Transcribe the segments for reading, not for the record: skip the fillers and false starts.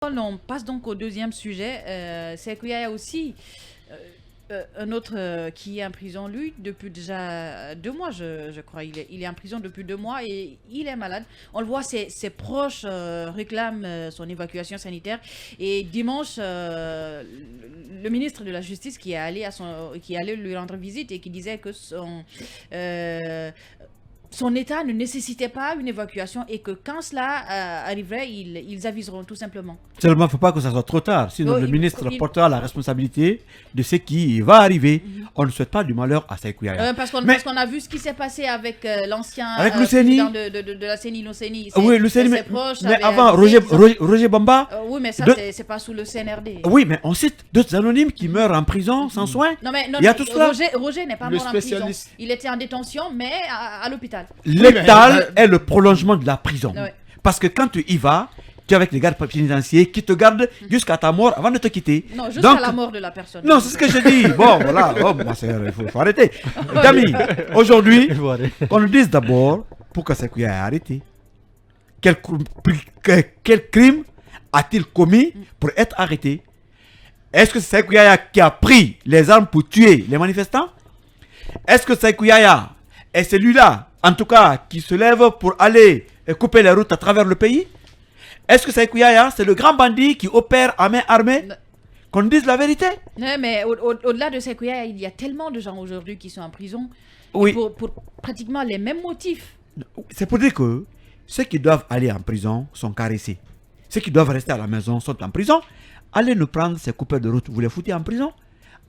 On passe donc au deuxième sujet. C'est qu'il y a aussi un autre qui est en prison, lui, depuis déjà 2 mois, je crois. Il est en prison depuis 2 mois et il est malade. On le voit, ses proches réclament son évacuation sanitaire. Et dimanche, le ministre de la Justice qui est allé lui rendre visite et qui disait que son état ne nécessitait pas une évacuation et que quand cela arriverait, ils aviseront tout simplement. Seulement, il ne faut pas que ça soit trop tard, sinon Oh, le ministre portera la responsabilité de ce qui va arriver. On ne souhaite pas du malheur à Sékou Yaya. Parce qu'on a vu ce qui s'est passé avec l'ancien Avec Luseni. président de la CENI, Luseni. Oui, Luseni, Ses proches mais avaient avant, accusé Roger Bamba. oui, mais ça, de- c'est pas sous le CNRD. Oui, mais on cite d'autres anonymes qui meurent en prison sans soins. Non, mais, non, Il y a mais tout cela. Roger n'est pas Le mort en prison. spécialiste. Il était en détention, mais à l'hôpital. L'étal est le prolongement de la prison. Ouais. Parce que quand tu y vas, tu es avec les gardes pénitentiaires qui te gardent jusqu'à ta mort avant de te quitter. Non, jusqu'à Donc, la mort de la personne. non, c'est ce que je dis. Bon, voilà. Oh, il faut arrêter. Dami, aujourd'hui, qu'on nous dise d'abord pourquoi Sékou Yaya est arrêté. Quel crime a-t-il commis pour être arrêté? Est-ce que c'est Sékou Yaya qui a pris les armes pour tuer les manifestants? Est-ce que Sékou Yaya est celui-là, en tout cas, qui se lève pour aller couper les routes à travers le pays? Est-ce que Sékou Yaya, c'est le grand bandit qui opère à main armée? Qu'on dise la vérité. Non, mais au-delà de Sékou Yaya, il y a tellement de gens aujourd'hui qui sont en prison Oui. pour pratiquement les mêmes motifs. C'est pour dire que ceux qui doivent aller en prison sont caressés. Ceux qui doivent rester à la maison sont en prison. Allez nous prendre ces coupeurs de route, vous les foutez en prison.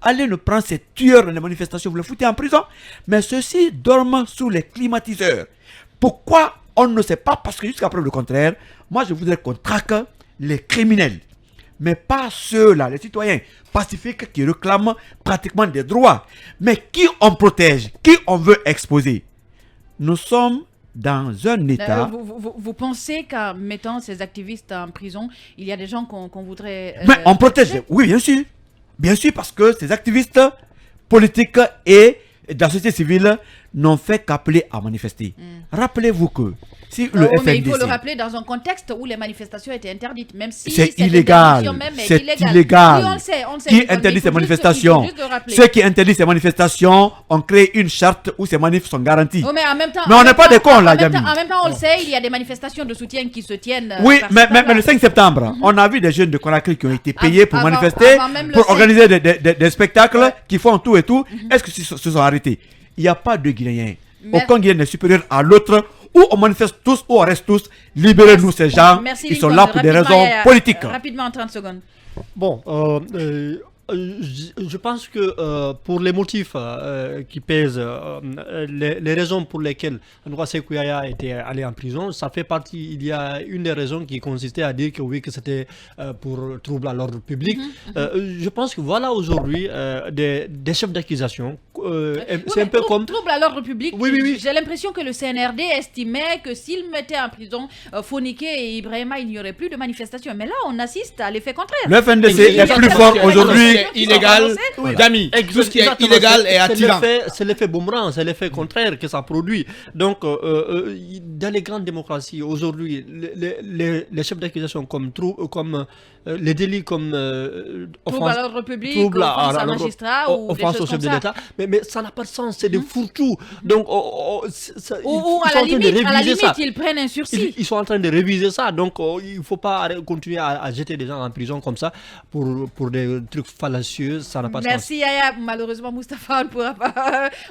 Allez nous prendre ces tueurs dans les manifestations, vous les foutez en prison. Mais ceux-ci dorment sous les climatiseurs. Pourquoi on ne sait pas? Parce que jusqu'à preuve le contraire, moi je voudrais qu'on traque les criminels. Mais pas ceux-là, les citoyens pacifiques qui réclament pratiquement des droits. Mais qui on protège? Qui on veut exposer? Nous sommes dans un état... Vous pensez qu'en mettant ces activistes en prison, il y a des gens qu'on voudrait... Mais on protège, oui, bien sûr. Bien sûr, parce que ces activistes politiques et de la société civile n'ont fait qu'appeler à manifester. Rappelez-vous que si le Oui, mais il faut FNDC... le rappeler dans un contexte où les manifestations étaient interdites, même si C'est cette illégal. interdiction même est C'est illégale. illégal. Oui, on le sait, Qui mais interdit il faut ces manifestations? il faut juste le rappeler. Ceux qui interdisent ces manifestations ont créé une charte où ces manifs sont garantis. Oui, mais en même temps, Mais on n'est pas des cons, là, Jamy. En même temps, on le sait, il y a des manifestations de soutien qui se tiennent. Oui, par-ci, mais par-là. le 5 septembre, on a vu des jeunes de Conakry qui ont été payés pour Avant- manifester, avant même le pour 5. organiser des spectacles Ouais. qui font tout et tout. Est-ce que se sont arrêtés? Il n'y a pas de Guinéens. Merci. Aucun Guinéen n'est supérieur à l'autre. Ou on manifeste tous, ou on reste tous. Libérez-nous ces gens. Merci, Ils sont Lincoln. là pour des Rapidement, raisons Yaya. politiques. Rapidement, en 30 secondes. Bon, je pense que pour les motifs qui pèsent, les raisons pour lesquelles Ndoua Sékou Yaya était allé en prison, ça fait partie. Il y a une des raisons qui consistait à dire que oui, que c'était pour trouble à l'ordre public. Je pense que voilà aujourd'hui des chefs d'accusation. C'est un peu comme. Trouble à l'ordre public. Oui, oui, oui. J'ai l'impression que le CNRD estimait que s'il mettait en prison Fonike et Ibrahima, il n'y aurait plus de manifestations. Mais là, on assiste à l'effet contraire. Le FNDC Il y a est plus des fort gens aujourd'hui. qui sont Illégal, avancés. Dami, tout ce qui est Exactement, illégal est attirant. C'est l'effet boomerang, c'est l'effet contraire que ça produit. Donc, dans les grandes démocraties, aujourd'hui, les chefs d'accusation comme les délits comme Trouble à l'ordre public, trouble offense à l'ordre- magistrat ou des offense choses au chef comme de ça. l'État, mais ça n'a pas de sens, c'est des fourre-tout. Donc, Ou ils à sont la en train de limite, réviser ça. ils prennent un sursis. Ils sont en train de réviser ça, donc il ne faut pas continuer à jeter des gens en prison comme ça pour des trucs fallacieux, ça n'a pas de sens. Merci Yaya. Malheureusement, Mustapha,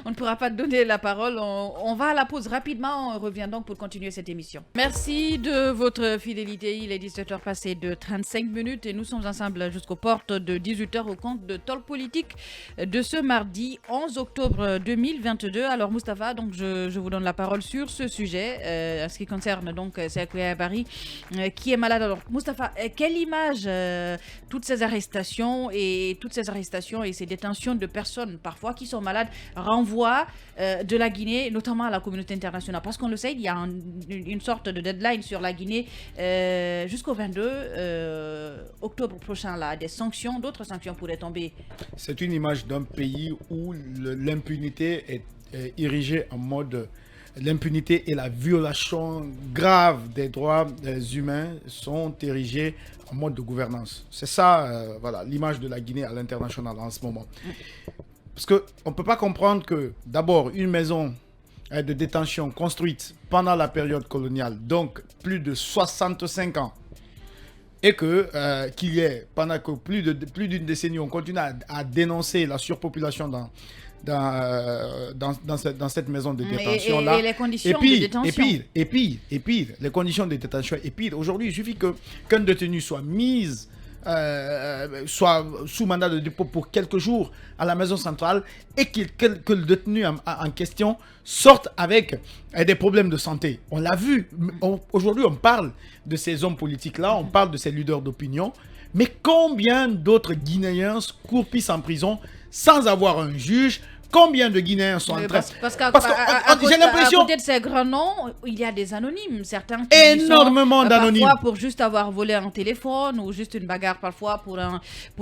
on ne pourra pas te donner la parole. On va à la pause rapidement. On revient donc pour continuer cette émission. Merci de votre fidélité. Il est 17h passé de 35 minutes et nous sommes ensemble jusqu'aux portes de 18h au compte de Talk Politique de ce mardi 11 octobre 2022. Alors Mustapha, donc je vous donne la parole sur ce sujet en ce qui concerne donc Sékou Yaya Bari qui est malade. Alors Mustapha, quelle image toutes ces arrestations et ces détentions de personnes parfois qui sont malades renvoient de la Guinée, notamment à la communauté internationale? Parce qu'on le sait, il y a une sorte de deadline sur la Guinée jusqu'au 22 octobre prochain. Là, d'autres sanctions pourraient tomber. C'est une image d'un pays où l'impunité est érigée en mode l'impunité et la violation grave des droits humains sont érigés en mode de gouvernance. C'est ça, voilà, l'image de la Guinée à l'international en ce moment. Parce qu'on ne peut pas comprendre que, d'abord, une maison de détention construite pendant la période coloniale, donc plus de 65 ans, et qu'il y ait, pendant que plus d'une décennie, on continue à dénoncer la surpopulation dans cette maison de détention-là. Et les conditions de détention. Et pire, les conditions de détention. Et pire, aujourd'hui, il suffit qu'un détenu soit soit sous mandat de dépôt pour quelques jours à la maison centrale et que le détenu en question sorte avec des problèmes de santé. On l'a vu. Aujourd'hui, on parle de ces hommes politiques-là, on parle de ces leaders d'opinion. Mais combien d'autres Guinéens croupissent en prison sans avoir un juge? Combien de Guinéens sont en train... Parce que j'ai l'impression... À côté de ces grands noms, il y a des anonymes. Certains qui énormément d'anonymes. Parfois pour juste avoir volé un téléphone ou juste une bagarre, parfois pour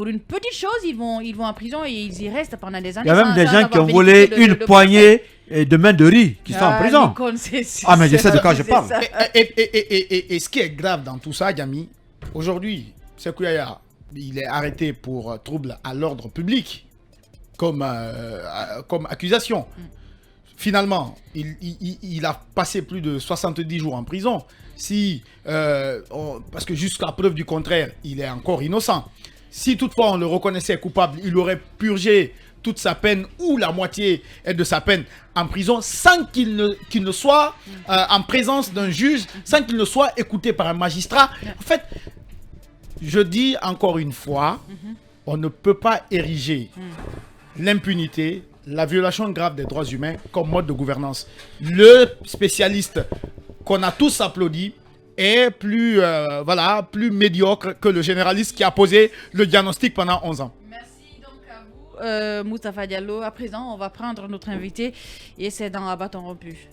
une petite chose, ils vont en prison et ils y restent pendant des années. Il y a même des gens qui ont volé une poignée de mains de riz qui sont en prison. Mais je sais de quoi je parle. Et ce qui est grave dans tout ça, Yami, aujourd'hui, Sékou Yaya, il est arrêté pour trouble à l'ordre public. Comme accusation. Finalement, il a passé plus de 70 jours en prison. Parce que jusqu'à preuve du contraire, il est encore innocent. Si toutefois on le reconnaissait coupable, il aurait purgé toute sa peine ou la moitié de sa peine en prison sans qu'il ne soit en présence d'un juge, sans qu'il ne soit écouté par un magistrat. En fait, je dis encore une fois, on ne peut pas ériger l'impunité, la violation grave des droits humains comme mode de gouvernance. Le spécialiste qu'on a tous applaudi est plus médiocre que le généraliste qui a posé le diagnostic pendant 11 ans. Merci donc à vous, Moustapha Diallo. À présent, on va prendre notre invité et c'est dans Abattant rompu.